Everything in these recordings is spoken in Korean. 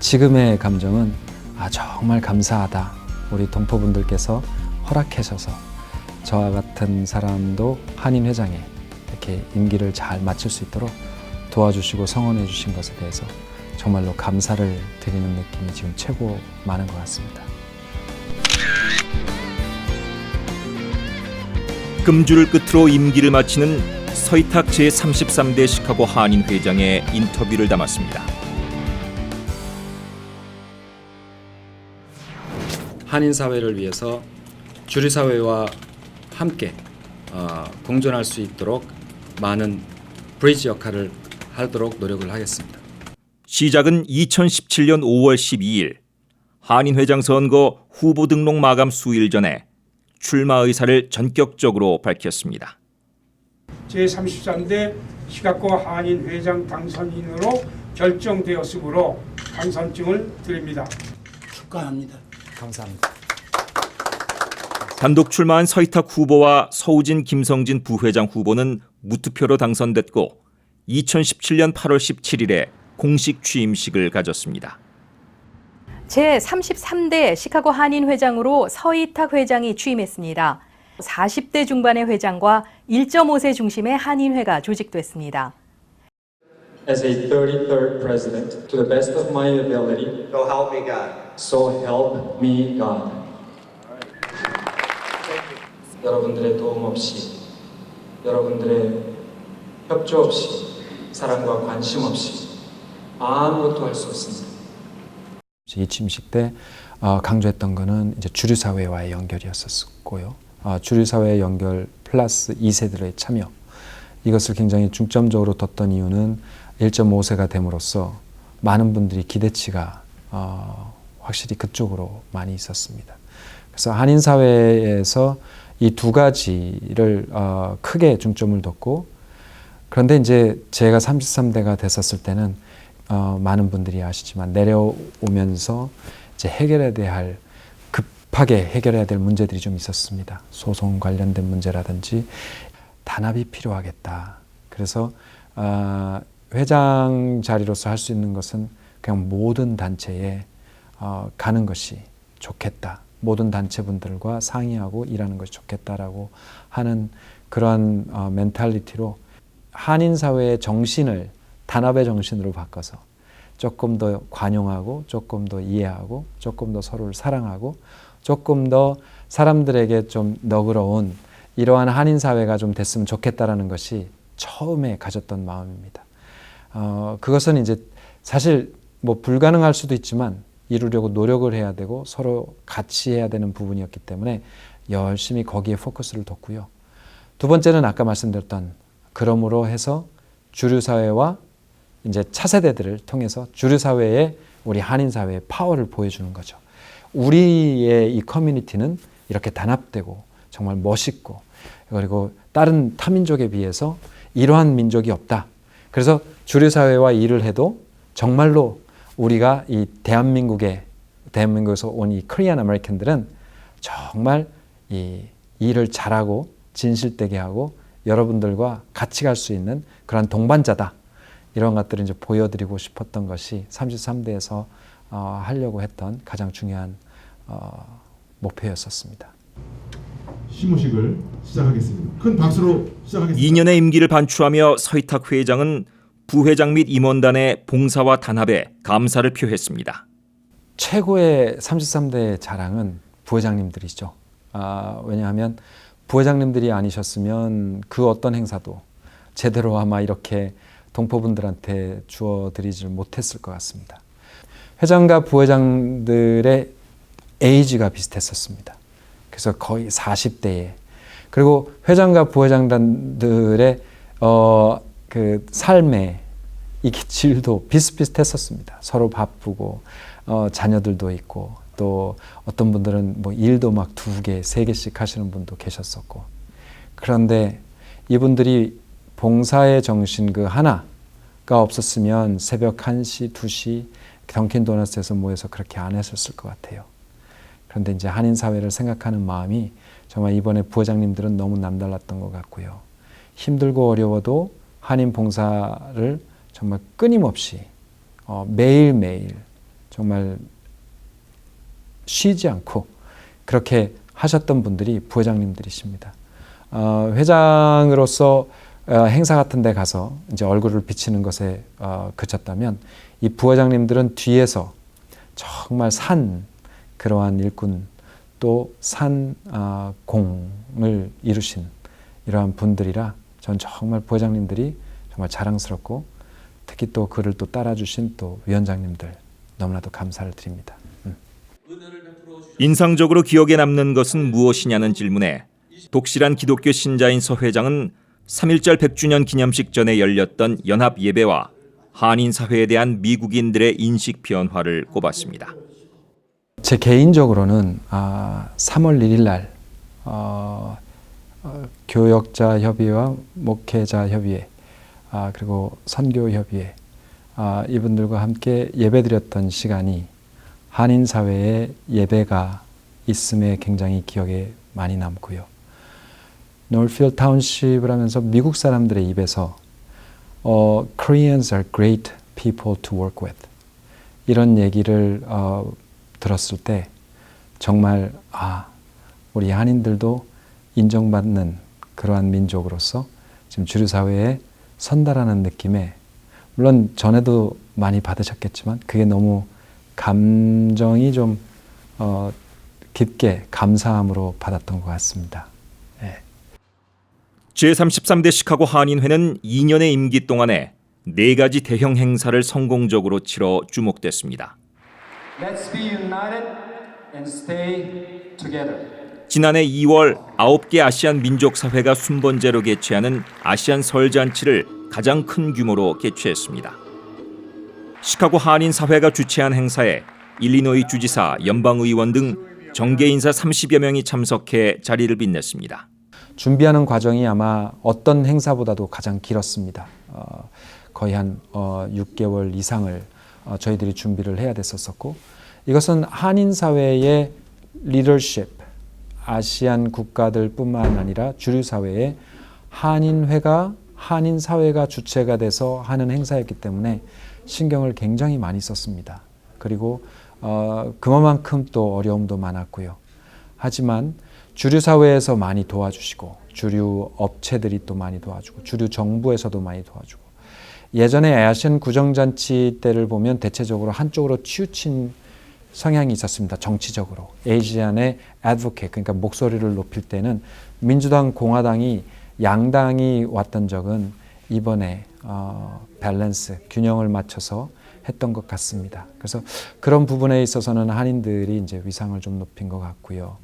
지금의 감정은 정말 감사하다. 우리 동포분들께서 허락하셔서 저와 같은 사람도 한인회장에 이렇게 임기를 잘 마칠 수 있도록 도와주시고 성원해 주신 것에 대해서 정말로 감사를 드리는 느낌이 지금 최고 많은 것 같습니다. 금주를 끝으로 임기를 마치는 서희탁 제33대 시카고 한인회장의 인터뷰를 담았습니다. 한인사회를 위해서 주류사회와 함께 공존할 수 있도록 많은 브리지 역할을 하도록 노력을 하겠습니다. 시작은 2017년 5월 12일 한인회장 선거 후보 등록 마감 수일 전에 출마 의사를 전격적으로 밝혔습니다. 제33대 시카고 한인회장 당선인으로 결정되었으므로 당선증을 드립니다. 축하합니다. 감사합니다. 단독 출마한 서희탁 후보와 서우진 김성진 부회장 후보는 무투표로 당선됐고 2017년 8월 17일에 공식 취임식을 가졌습니다. 제33대 시카고 한인회장으로 서희탁 회장이 취임했습니다. 40대 중반의 회장과 1.5세 중심의 한인회가 조직됐습니다. As a 33rd president, to the best of my ability, So help me God. so help me God. 여러분들의 도움 없이, 여러분들의 협조 없이, 사랑과 관심 없이 아무것도 할 수 없습니다. 이 취임식 때 강조했던 거는 이제 주류사회와의 연결이었었고요. 주류사회의 연결 플러스 2세들의 참여. 이것을 굉장히 중점적으로 뒀던 이유는 1.5세가 됨으로써 많은 분들이 기대치가 확실히 그쪽으로 많이 있었습니다. 그래서 한인사회에서 이 두 가지를 크게 중점을 뒀고, 그런데 이제 제가 33대가 됐었을 때는 많은 분들이 아시지만 내려오면서 이제 급하게 해결해야 될 문제들이 좀 있었습니다. 소송 관련된 문제라든지 단합이 필요하겠다. 그래서 회장 자리로서 할 수 있는 것은 그냥 모든 단체에 가는 것이 좋겠다. 모든 단체분들과 상의하고 일하는 것이 좋겠다라고 하는 그런 멘탈리티로 한인사회의 정신을 단합의 정신으로 바꿔서 조금 더 관용하고 조금 더 이해하고 조금 더 서로를 사랑하고 조금 더 사람들에게 좀 너그러운 이러한 한인사회가 좀 됐으면 좋겠다라는 것이 처음에 가졌던 마음입니다. 그것은 이제 사실 뭐 불가능할 수도 있지만 이루려고 노력을 해야 되고 서로 같이 해야 되는 부분이었기 때문에 열심히 거기에 포커스를 뒀고요. 두 번째는 아까 말씀드렸던 그러므로 해서 주류사회와 이제 차세대들을 통해서 주류사회에 우리 한인사회의 파워를 보여주는 거죠. 우리의 이 커뮤니티는 이렇게 단합되고 정말 멋있고 그리고 다른 타민족에 비해서 이러한 민족이 없다. 그래서 주류사회와 일을 해도 정말로 우리가 이 대한민국에서 온 이 코리안 아메리칸들은 정말 이 일을 잘하고 진실되게 하고 여러분들과 같이 갈 수 있는 그런 동반자다. 이런 것들을 이제 보여드리고 싶었던 것이 33대에서 하려고 했던 가장 중요한 목표였었습니다. 시무식을 시작하겠습니다. 큰 박수로 시작하겠습니다. 2년의 임기를 반추하며 서희탁 회장은 부회장 및 임원단의 봉사와 단합에 감사를 표했습니다. 최고의 33대의 자랑은 부회장님들이죠. 왜냐하면 부회장님들이 아니셨으면 그 어떤 행사도 제대로 아마 이렇게 동포분들한테 주어드리질 못했을 것 같습니다. 회장과 부회장들의 에이지가 비슷했었습니다. 그래서 거의 40대에 그리고 회장과 부회장단들의 그 삶의 이 질도 비슷비슷했었습니다. 서로 바쁘고 자녀들도 있고 또 어떤 분들은 뭐 일도 막 2개, 3개씩 하시는 분도 계셨었고 그런데 이분들이 봉사의 정신 그 하나가 없었으면 새벽 1시, 2시 던킨 도너스에서 모여서 그렇게 안 했었을 것 같아요. 그런데 이제 한인사회를 생각하는 마음이 정말 이번에 부회장님들은 너무 남달랐던 것 같고요. 힘들고 어려워도 한인 봉사를 정말 끊임없이 매일매일 정말 쉬지 않고 그렇게 하셨던 분들이 부회장님들이십니다. 회장으로서 행사 같은 데 가서 이제 얼굴을 비치는 것에 그쳤다면 이 부회장님들은 뒤에서 정말 산 그러한 일꾼 또 산 공을 이루신 이러한 분들이라 전 정말 부회장님들이 정말 자랑스럽고 특히 또 그를 또 따라주신 또 위원장님들 너무나도 감사를 드립니다. 인상적으로 기억에 남는 것은 무엇이냐는 질문에 독실한 기독교 신자인 서 회장은 3.1절 100주년 기념식 전에 열렸던 연합 예배와 한인 사회에 대한 미국인들의 인식 변화를 꼽았습니다. 제 개인적으로는 3월 1일 날 교역자 협의회와 목회자 협의회 그리고 선교 협의회 이분들과 함께 예배드렸던 시간이 한인 사회에 예배가 있음에 굉장히 기억에 많이 남고요. 노스필드 타운십을 하면서 미국 사람들의 입에서 Koreans are great people to work with 이런 얘기를 들었을 때 정말 우리 한인들도 인정받는 그러한 민족으로서 지금 주류 사회에 선다라는 느낌에 물론 전에도 많이 받으셨겠지만 그게 너무 감정이 좀 깊게 감사함으로 받았던 것 같습니다. 네. 제33대 시카고 한인회는 2년의 임기 동안에 4가지 대형 행사를 성공적으로 치러 주목됐습니다. Let's be united and stay together. 지난해 2월 9개 아시안 민족사회가 순번제로 개최하는 아시안 설잔치를 가장 큰 규모로 개최했습니다. 시카고 한인사회가 주최한 행사에 일리노이 주지사, 연방의원 등 정계 인사 30여 명이 참석해 자리를 빛냈습니다. 준비하는 과정이 아마 어떤 행사보다도 가장 길었습니다. 거의 한 6개월 이상을 저희들이 준비를 해야 됐었고 이것은 한인사회의 리더십, 아시안 국가들뿐만 아니라 주류 사회에 한인회가 한인사회가 주체가 돼서 하는 행사였기 때문에 신경을 굉장히 많이 썼습니다. 그리고 그만큼 또 어려움도 많았고요. 하지만 주류 사회에서 많이 도와주시고 주류 업체들이 또 많이 도와주고 주류 정부에서도 많이 도와주고 예전에 아시안 구정잔치 때를 보면 대체적으로 한쪽으로 치우친 성향이 있었습니다. 정치적으로. 아시안의 advocate, 그러니까 목소리를 높일 때는 민주당, 공화당이 양당이 왔던 적은 이번에 밸런스, 균형을 맞춰서 했던 것 같습니다. 그래서 그런 부분에 있어서는 한인들이 이제 위상을 좀 높인 것 같고요.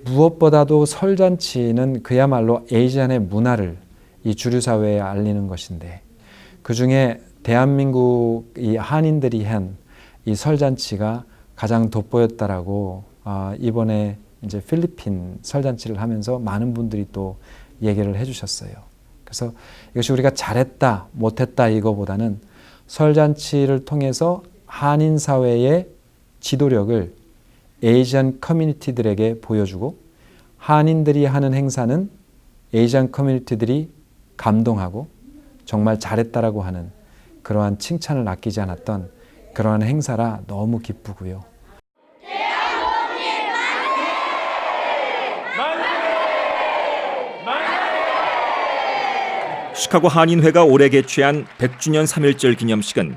무엇보다도 설잔치는 그야말로 아시안의 문화를 이 주류 사회에 알리는 것인데 그 중에 대한민국 이 한인들이 한 이 설잔치가 가장 돋보였다라고 이번에 이제 필리핀 설잔치를 하면서 많은 분들이 또 얘기를 해주셨어요. 그래서 이것이 우리가 잘했다, 못했다 이거보다는 설잔치를 통해서 한인 사회의 지도력을 아시안 커뮤니티들에게 보여주고 한인들이 하는 행사는 아시안 커뮤니티들이 감동하고 정말 잘했다라고 하는 그러한 칭찬을 아끼지 않았던 그러한 행사라 너무 기쁘고요. 시카고 한인회가 올해 개최한 100주년 3.1절 기념식은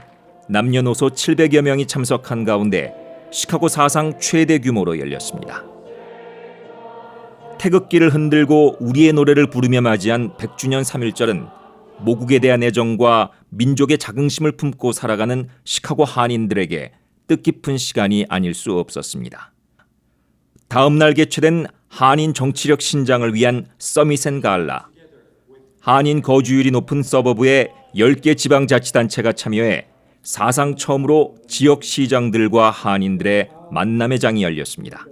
남녀노소 700여 명이 참석한 가운데 시카고 사상 최대 규모로 열렸습니다. 태극기를 흔들고 우리의 노래를 부르며 맞이한 100주년 3.1절은 모국에 대한 애정과 민족의 자긍심을 품고 살아가는 시카고 한인들에게 뜻깊은 시간이 아닐 수 없었습니다. 다음 날 개최된 한인 정치력 신장을 위한 서밋 앤 갈라. 한인 거주율이 높은 서버브의 10개 지방자치단체가 참여해 사상 처음으로 지역 시장들과 한인들의 만남의 장이 열렸습니다.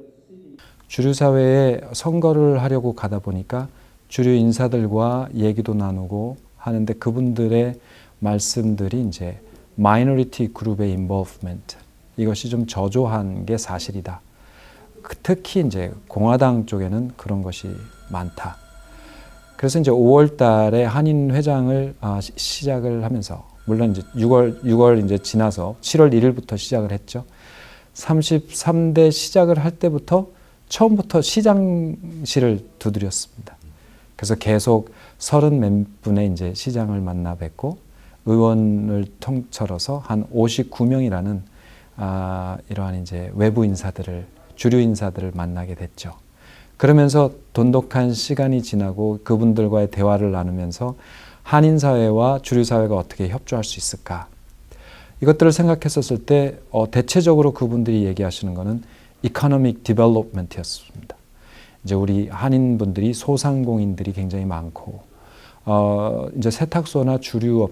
주류 사회에 선거를 하려고 가다 보니까 주류 인사들과 얘기도 나누고 하는데 그분들의 말씀들이 이제 마이너리티 그룹의 인볼브먼트 이것이 좀 저조한 게 사실이다. 특히 이제 공화당 쪽에는 그런 것이 많다. 그래서 이제 5월 달에 한인 회장을 시작을 하면서 물론 이제 6월 이제 지나서 7월 1일부터 시작을 했죠. 33대 시작을 할 때부터 처음부터 시장실을 두드렸습니다. 그래서 계속 30몇 분의 이제 시장을 만나 뵙고 의원을 통틀어서 한 59명이라는 이러한 이제 외부 인사들을, 주류 인사들을 만나게 됐죠. 그러면서 돈독한 시간이 지나고 그분들과의 대화를 나누면서 한인 사회와 주류 사회가 어떻게 협조할 수 있을까? 이것들을 생각했었을 때 대체적으로 그분들이 얘기하시는 것은 economic development였습니다. 이제 우리 한인분들이 소상공인들이 굉장히 많고 이제 세탁소나 주류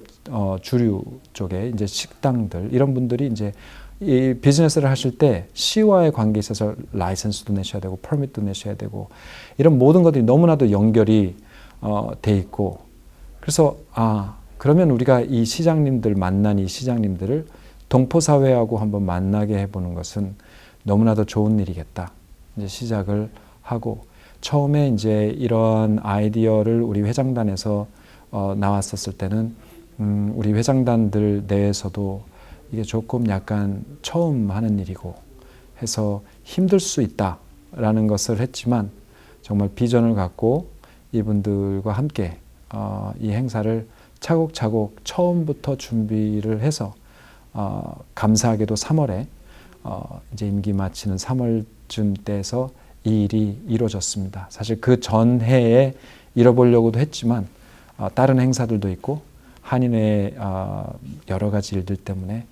쪽에 이제 식당들 이런 분들이 이제 이 비즈니스를 하실 때 시와의 관계에 있어서 라이선스도 내셔야 되고 퍼밋도 내셔야 되고 이런 모든 것들이 너무나도 연결이 돼 있고 그래서 그러면 우리가 이 시장님들 만난 이 시장님들을 동포사회하고 한번 만나게 해보는 것은 너무나도 좋은 일이겠다. 이제 시작을 하고 처음에 이제 이런 아이디어를 우리 회장단에서 나왔었을 때는 우리 회장단들 내에서도 이게 조금 약간 처음 하는 일이고 해서 힘들 수 있다라는 것을 했지만 정말 비전을 갖고 이분들과 함께 이 행사를 차곡차곡 처음부터 준비를 해서 감사하게도 3월에 이제 임기 마치는 3월쯤 때에서 이 일이 이루어졌습니다. 사실 그 전해에 이뤄보려고도 했지만 다른 행사들도 있고 한인회의 여러 가지 일들 때문에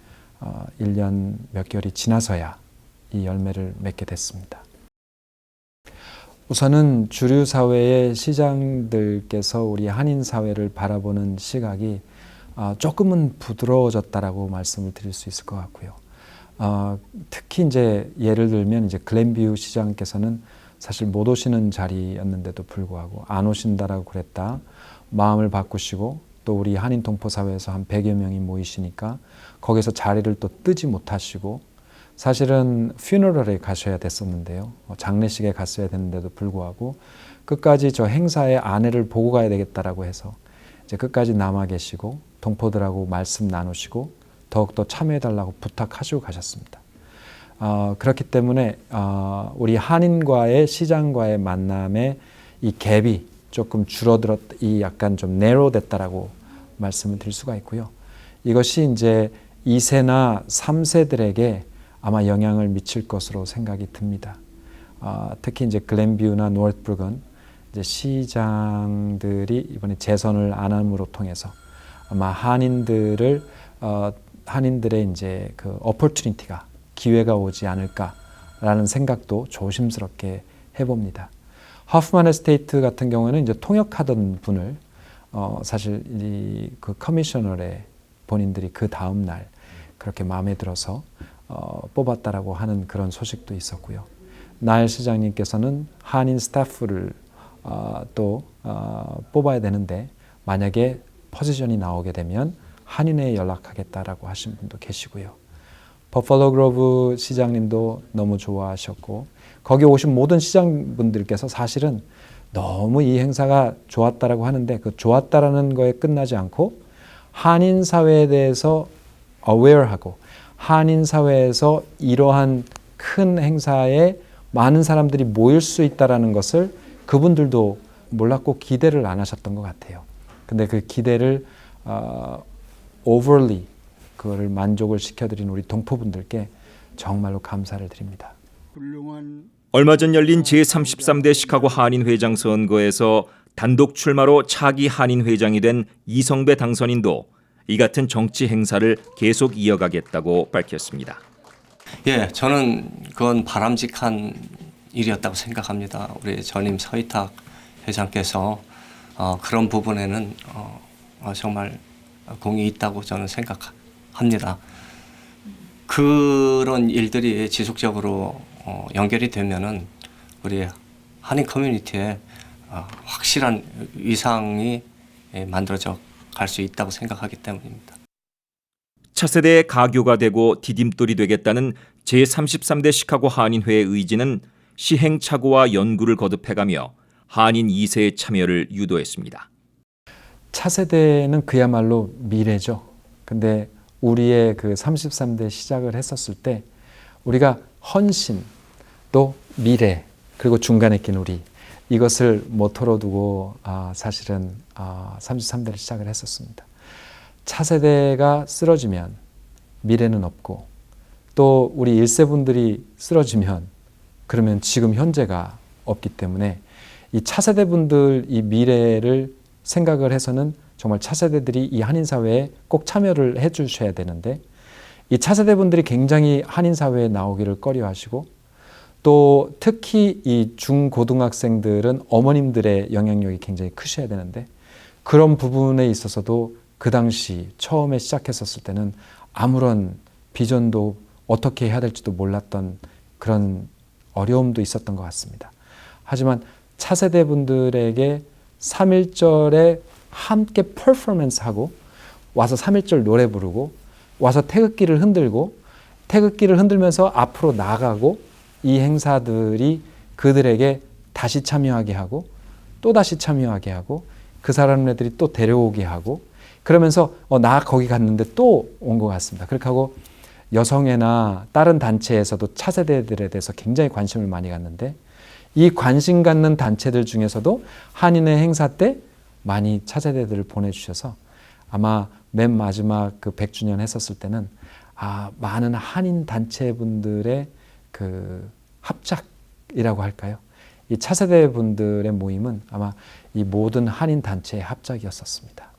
1년 몇 개월이 지나서야 이 열매를 맺게 됐습니다. 우선은 주류 사회의 시장들께서 우리 한인 사회를 바라보는 시각이 조금은 부드러워졌다라고 말씀을 드릴 수 있을 것 같고요. 특히 이제 예를 들면 이제 글렌뷰 시장께서는 사실 못 오시는 자리였는데도 불구하고 안 오신다라고 그랬다. 마음을 바꾸시고 또 우리 한인 동포 사회에서 한 100여 명이 모이시니까 거기서 자리를 또 뜨지 못하시고 사실은 퓨너럴에 가셔야 됐었는데요. 장례식에 갔어야 됐는데도 불구하고 끝까지 저 행사에 아내를 보고 가야 되겠다라고 해서 이제 끝까지 남아 계시고 동포들하고 말씀 나누시고 더욱더 참여해달라고 부탁하시고 가셨습니다. 그렇기 때문에 우리 한인과의 시장과의 만남의 이 갭이 조금 이 약간 좀 내로됐다라고 말씀을 드릴 수가 있고요. 이것이 이제 2세나 3세들에게 아마 영향을 미칠 것으로 생각이 듭니다. 특히 이제 글렌뷰나 노스브룩은 이제 시장들이 이번에 재선을 안 함으로 통해서 아마 한인들의 이제 그 opportunity가 기회가 오지 않을까라는 생각도 조심스럽게 해봅니다. 허프만 에스테이트 같은 경우에는 이제 통역하던 분을 사실 그 커미셔널에 본인들이 그 다음 날 그렇게 마음에 들어서 뽑았다라고 하는 그런 소식도 있었고요. 나엘 시장님께서는 한인 스태프를 또 뽑아야 되는데 만약에 포지션이 나오게 되면 한인회에 연락하겠다라고 하신 분도 계시고요. 버펄로 그로브 시장님도 너무 좋아하셨고 거기 오신 모든 시장분들께서 사실은 너무 이 행사가 좋았다라고 하는데 그 좋았다라는 거에 끝나지 않고 한인 사회에 대해서 aware하고 한인 사회에서 이러한 큰 행사에 많은 사람들이 모일 수 있다라는 것을 그분들도 몰랐고 기대를 안 하셨던 것 같아요. 근데 그 기대를 overly 그거를 만족을 시켜드린 우리 동포분들께 정말로 감사를 드립니다. 얼마 전 열린 제33대 시카고 한인 회장 선거에서 단독 출마로 차기 한인 회장이 된 이성배 당선인도 이 같은 정치 행사를 계속 이어가겠다고 밝혔습니다. 예, 저는 그건 바람직한 일이었다고 생각합니다. 우리 전임 서희탁 회장께서 그런 부분에는 정말 공이 있다고 저는 생각합니다. 그런 일들이 지속적으로 연결이 되면은 우리 한인 커뮤니티에 확실한 위상이 만들어져 갈 수 있다고 생각하기 때문입니다. 차세대의 가교가 되고 디딤돌이 되겠다는 제33대 시카고 한인회의 의지는 시행착오와 연구를 거듭해가며 한인 2세의 참여를 유도했습니다. 차세대는 그야말로 미래죠. 근데 우리의 그 33대 시작을 했었을 때 우리가 헌신, 또 미래, 그리고 중간에 낀 우리, 이것을 모토로 두고 사실은 33대를 시작을 했었습니다. 차세대가 쓰러지면 미래는 없고, 또 우리 1세분들이 쓰러지면 그러면 지금 현재가 없기 때문에 이 차세대분들 이 미래를 생각을 해서는 정말 차세대들이 이 한인사회에 꼭 참여를 해 주셔야 되는데, 이 차세대분들이 굉장히 한인사회에 나오기를 꺼려하시고, 또 특히 이 중고등학생들은 어머님들의 영향력이 굉장히 크셔야 되는데, 그런 부분에 있어서도 그 당시 처음에 시작했었을 때는 아무런 비전도 어떻게 해야 될지도 몰랐던 그런 어려움도 있었던 것 같습니다. 하지만 차세대 분들에게 3.1절에 함께 퍼포먼스하고 와서 3.1절 노래 부르고 와서 태극기를 흔들고 태극기를 흔들면서 앞으로 나가고, 이 행사들이 그들에게 다시 참여하게 하고 또 다시 참여하게 하고 그 사람들이 또 데려오게 하고, 그러면서 나 거기 갔는데 또 온 것 같습니다. 그렇게 하고 여성회나 다른 단체에서도 차세대들에 대해서 굉장히 관심을 많이 갖는데, 이 관심 갖는 단체들 중에서도 한인회 행사 때 많이 차세대들을 보내주셔서 아마 맨 마지막 그 100주년 했었을 때는 많은 한인 단체분들의 그 합작이라고 할까요? 이 차세대 분들의 모임은 아마 이 모든 한인 단체의 합작이었었습니다.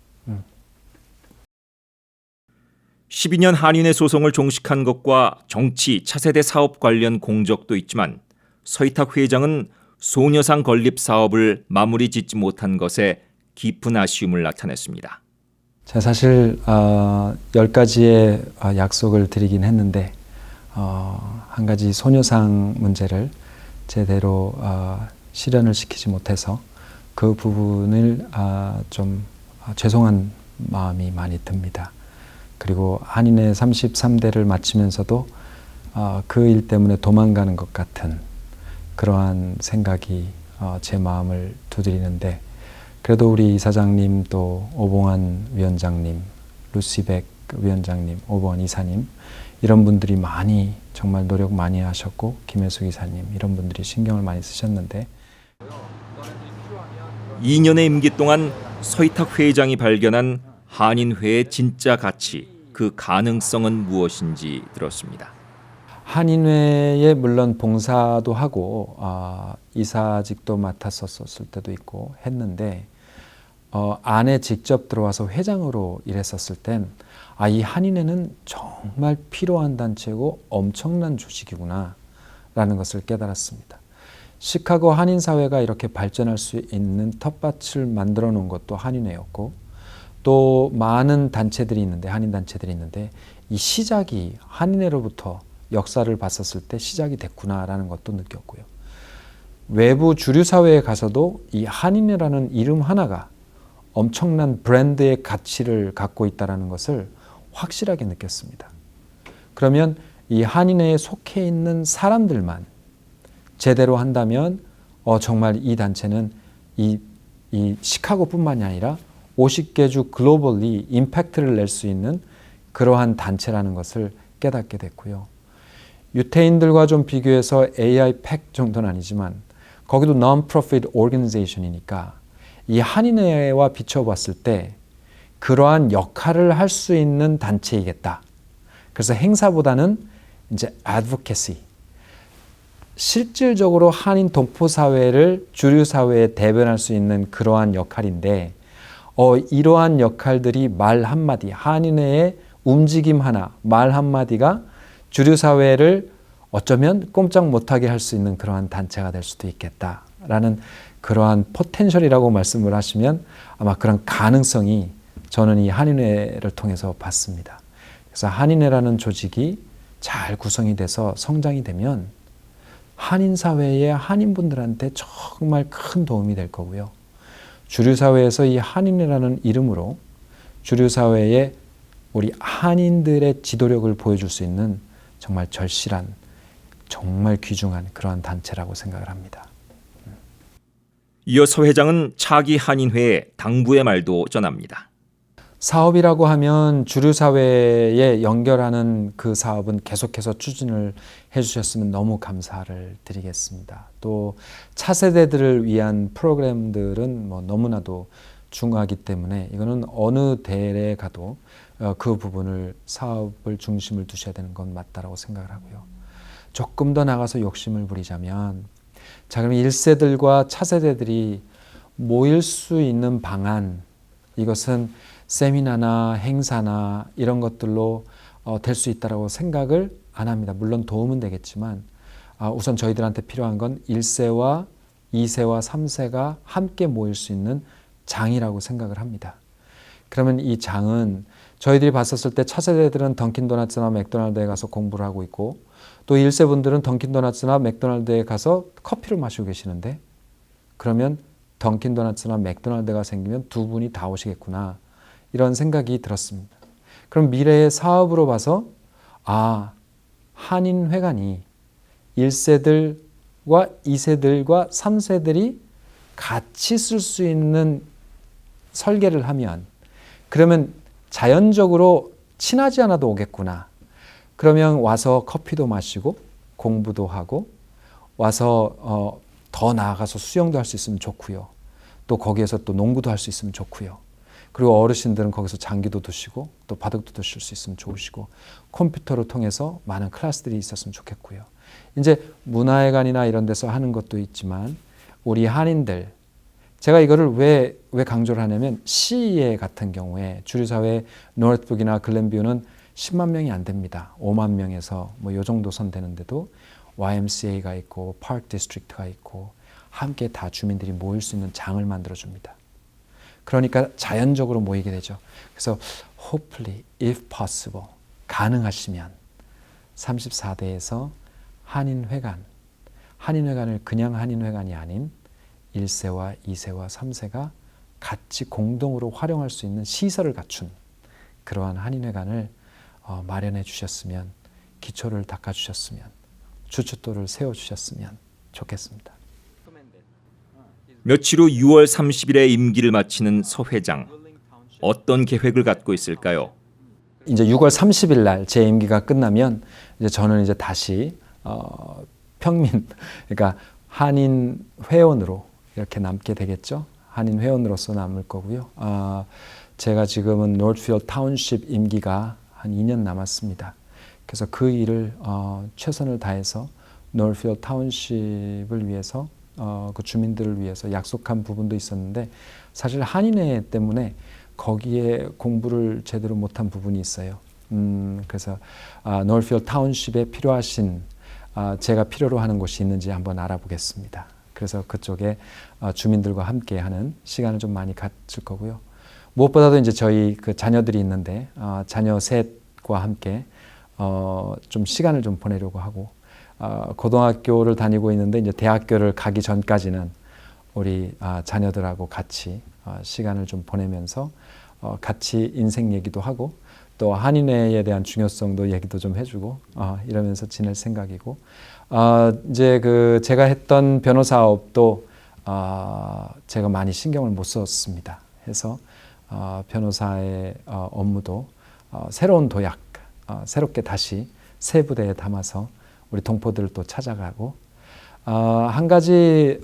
12년 한인회 소송을 종식한 것과 정치, 차세대 사업 관련 공적도 있지만 서희탁 회장은 소녀상 건립 사업을 마무리 짓지 못한 것에 깊은 아쉬움을 나타냈습니다. 제가 사실 10가지의 약속을 드리긴 했는데 한 가지 소녀상 문제를 제대로 실현을 시키지 못해서 그 부분을 좀 죄송한 마음이 많이 듭니다. 그리고 한인회 33대를 마치면서도 그 일 때문에 도망가는 것 같은 그러한 생각이 제 마음을 두드리는데, 그래도 우리 이사장님, 또 오봉환 위원장님, 루시백 위원장님, 오봉환 이사님, 이런 분들이 많이 정말 노력 많이 하셨고, 김혜숙 이사님, 이런 분들이 신경을 많이 쓰셨는데, 2년의 임기 동안 서희탁 회장이 발견한 한인회의 진짜 가치, 그 가능성은 무엇인지 들었습니다. 한인회에 물론 봉사도 하고 이사직도 맡았었을 때도 있고 했는데, 안에 직접 들어와서 회장으로 일했었을 땐 이 한인회는 정말 필요한 단체고 엄청난 조직이구나 라는 것을 깨달았습니다. 시카고 한인사회가 이렇게 발전할 수 있는 텃밭을 만들어 놓은 것도 한인회였고, 또 많은 단체들이 있는데, 한인 단체들이 있는데, 이 시작이 한인회로부터 역사를 봤었을 때 시작이 됐구나라는 것도 느꼈고요. 외부 주류 사회에 가서도 이 한인회라는 이름 하나가 엄청난 브랜드의 가치를 갖고 있다는 것을 확실하게 느꼈습니다. 그러면 이 한인회에 속해 있는 사람들만 제대로 한다면 정말 이 단체는 이 시카고뿐만이 아니라 50개 주 글로벌리 임팩트를 낼 수 있는 그러한 단체라는 것을 깨닫게 됐고요. 유태인들과 좀 비교해서 AI 팩 정도는 아니지만 거기도 non-profit organization이니까 이 한인회와 비춰봤을 때 그러한 역할을 할 수 있는 단체이겠다. 그래서 행사보다는 이제 advocacy, 실질적으로 한인 동포 사회를 주류 사회에 대변할 수 있는 그러한 역할인데, 이러한 역할들이 말 한마디, 한인회의 움직임 하나, 말 한마디가 주류 사회를 어쩌면 꼼짝 못하게 할 수 있는 그러한 단체가 될 수도 있겠다라는 그러한 포텐셜이라고 말씀을 하시면 아마 그런 가능성이 저는 이 한인회를 통해서 봤습니다. 그래서 한인회라는 조직이 잘 구성이 돼서 성장이 되면 한인 사회의 한인분들한테 정말 큰 도움이 될 거고요. 주류 사회에서 이 한인회라는 이름으로 주류 사회에 우리 한인들의 지도력을 보여줄 수 있는 정말 절실한, 정말 귀중한 그러한 단체라고 생각을 합니다. 이어 서 회장은 차기 한인회에 당부의 말도 전합니다. 사업이라고 하면 주류 사회에 연결하는 그 사업은 계속해서 추진을 해주셨으면 너무 감사를 드리겠습니다. 또 차세대들을 위한 프로그램들은 뭐 너무나도 중요하기 때문에 이거는 어느 대에 가도 그 부분을 사업을 중심을 두셔야 되는 건 맞다라고 생각을 하고요. 조금 더 나가서 욕심을 부리자면 자 그럼 1세들과 차세대들이 모일 수 있는 방안 이것은 세미나나 행사나 이런 것들로 될 수 있다고 생각을 안 합니다. 물론 도움은 되겠지만 우선 저희들한테 필요한 건 1세와 2세와 3세가 함께 모일 수 있는 장이라고 생각을 합니다. 그러면 이 장은 저희들이 봤었을 때 차세대들은 던킨도넛스나 맥도날드에 가서 공부를 하고 있고 또 1세 분들은 던킨도넛스나 맥도날드에 가서 커피를 마시고 계시는데 그러면 던킨도넛스나 맥도날드가 생기면 두 분이 다 오시겠구나 이런 생각이 들었습니다. 그럼 미래의 사업으로 봐서 한인회관이 1세들과 2세들과 3세들이 같이 쓸 수 있는 설계를 하면 그러면 자연적으로 친하지 않아도 오겠구나. 그러면 와서 커피도 마시고 공부도 하고 와서 더 나아가서 수영도 할 수 있으면 좋고요. 또 거기에서 또 농구도 할 수 있으면 좋고요. 그리고 어르신들은 거기서 장기도 드시고 또 바둑도 드실 수 있으면 좋으시고 컴퓨터를 통해서 많은 클래스들이 있었으면 좋겠고요. 이제 문화회관이나 이런 데서 하는 것도 있지만 우리 한인들 제가 이거를 왜 강조를 하냐면 시에 같은 경우에 주류사회 노르트북이나 글렌뷰는 10만 명이 안 됩니다. 5만 명에서 뭐 요 정도 선 되는데도 YMCA가 있고 파크 디스트릭트가 있고 함께 다 주민들이 모일 수 있는 장을 만들어 줍니다. 그러니까 자연적으로 모이게 되죠. 그래서 hopefully, if possible, 가능하시면 34대에서 한인회관을 그냥 한인회관이 아닌 1세와 2세와 3세가 같이 공동으로 활용할 수 있는 시설을 갖춘 그러한 한인회관을 마련해 주셨으면 기초를 닦아 주셨으면 주춧돌을 세워 주셨으면 좋겠습니다. 며칠 후 6월 30일에 임기를 마치는 서 회장. 어떤 계획을 갖고 있을까요? 이제 6월 30일 날 제 임기가 끝나면 이제 저는 이제 다시 평민 그러니까 한인 회원으로 이렇게 남게 되겠죠. 한인 회원으로서 남을 거고요. 제가 지금은 노르트필드 타운십 임기가 한 2년 남았습니다. 그래서 그 일을 최선을 다해서 노르트필드 타운십을 위해서 그 주민들을 위해서 약속한 부분도 있었는데 사실 한인회 때문에 거기에 공부를 제대로 못한 부분이 있어요. 그래서 노르트필드 타운십에 필요하신 제가 필요로 하는 곳이 있는지 한번 알아보겠습니다. 그래서 그쪽에 주민들과 함께 하는 시간을 좀 많이 갖을 거고요. 무엇보다도 이제 저희 그 자녀들이 있는데 자녀 셋과 함께 좀 시간을 좀 보내려고 하고 고등학교를 다니고 있는데 이제 대학교를 가기 전까지는 우리 자녀들하고 같이 시간을 좀 보내면서 같이 인생 얘기도 하고 또 한인회에 대한 중요성도 얘기도 좀 해주고 이러면서 지낼 생각이고 이제 그 제가 했던 변호사업도 제가 많이 신경을 못 썼습니다. 해서 변호사의 업무도 새로운 도약, 새롭게 다시 새 부대에 담아서 우리 동포들을 또 찾아가고 한 가지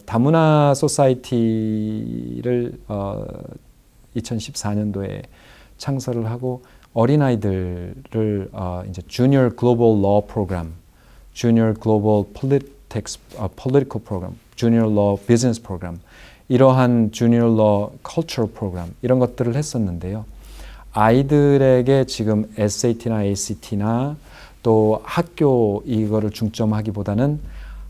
다문화 소사이티를 2014년도에 창설을 하고 어린아이들을 이제 Junior Global Law Program, Junior Global Political Program, Junior Law Business Program 이러한 Junior Law Cultural Program 이런 것들을 했었는데요. 아이들에게 지금 SAT나 ACT나 또 학교 이거를 중점하기보다는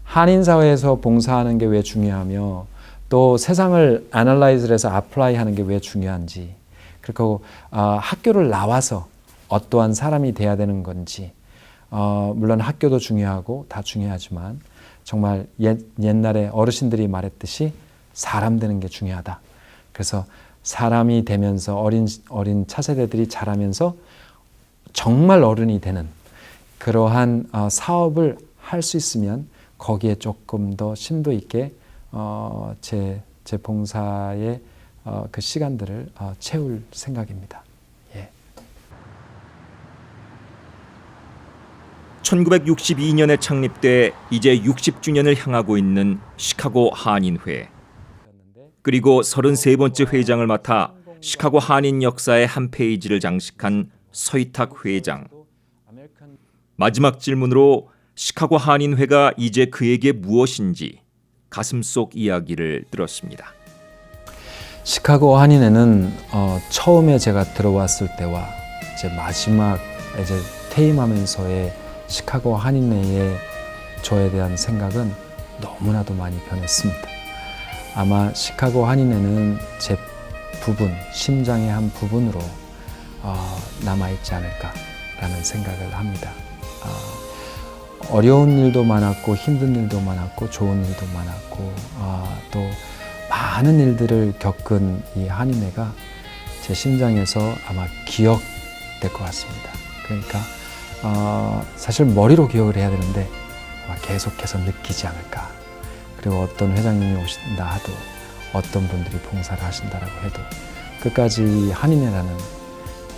한인 사회에서 봉사하는 게 왜 중요하며 또 세상을 애널라이즈를 해서 어플라이하는 게 왜 중요한지 그리고 학교를 나와서 어떠한 사람이 돼야 되는 건지 물론 학교도 중요하고 다 중요하지만 정말 옛날에 어르신들이 말했듯이 사람 되는 게 중요하다. 그래서 사람이 되면서 어린 차세대들이 자라면서 정말 어른이 되는 그러한 사업을 할 수 있으면 거기에 조금 더 심도 있게 제 봉사의 그 시간들을 채울 생각입니다. 예. 1962년에 창립돼 이제 60주년을 향하고 있는 시카고 한인회. 그리고 33번째 회장을 맡아 시카고 한인 역사의 한 페이지를 장식한 서희탁 회장. 마지막 질문으로 시카고 한인회가 이제 그에게 무엇인지 가슴속 이야기를 들었습니다. 시카고 한인회는 처음에 제가 들어왔을 때와 이제 마지막 이제 퇴임하면서의 시카고 한인회의 저에 대한 생각은 너무나도 많이 변했습니다. 아마 시카고 한인회는 제 부분, 심장의 한 부분으로 남아있지 않을까라는 생각을 합니다. 어려운 일도 많았고 힘든 일도 많았고 좋은 일도 많았고 또 많은 일들을 겪은 이 한인회가 제 심장에서 아마 기억될 것 같습니다. 그러니까 사실 머리로 기억을 해야 되는데 아마 계속해서 느끼지 않을까. 그리고 어떤 회장님이 오신다 하도 어떤 분들이 봉사를 하신다라고 해도 끝까지 한인회라는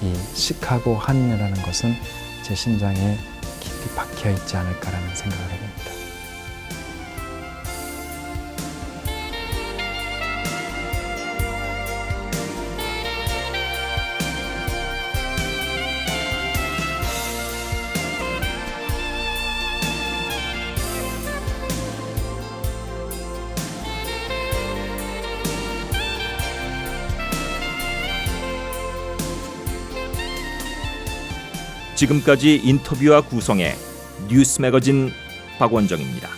이 시카고 한인회라는 것은 제 심장에 깊이 박혀 있지 않을까라는 생각을 해봅니다. 지금까지 인터뷰와 구성에 뉴스 매거진 박원정입니다.